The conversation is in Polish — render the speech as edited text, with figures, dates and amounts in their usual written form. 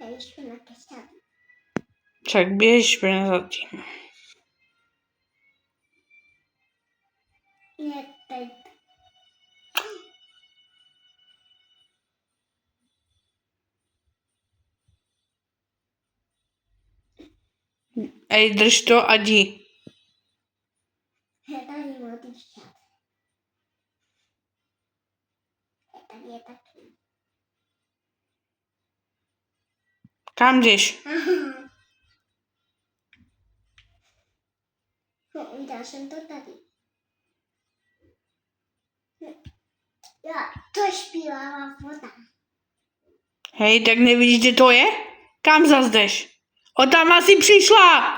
Byliśmy na kaścianie. Tak, byliśmy za tym. Nie, tak. Ej, drž to, Adi. Chyba nie młody świat. To nie taki. Kam jdeš? No, uderzyłem to tady. Ja, to śpiewała woda. Hej, tak nevidíš, kde to je? Kam zas jdeš? O, tam asi přišla!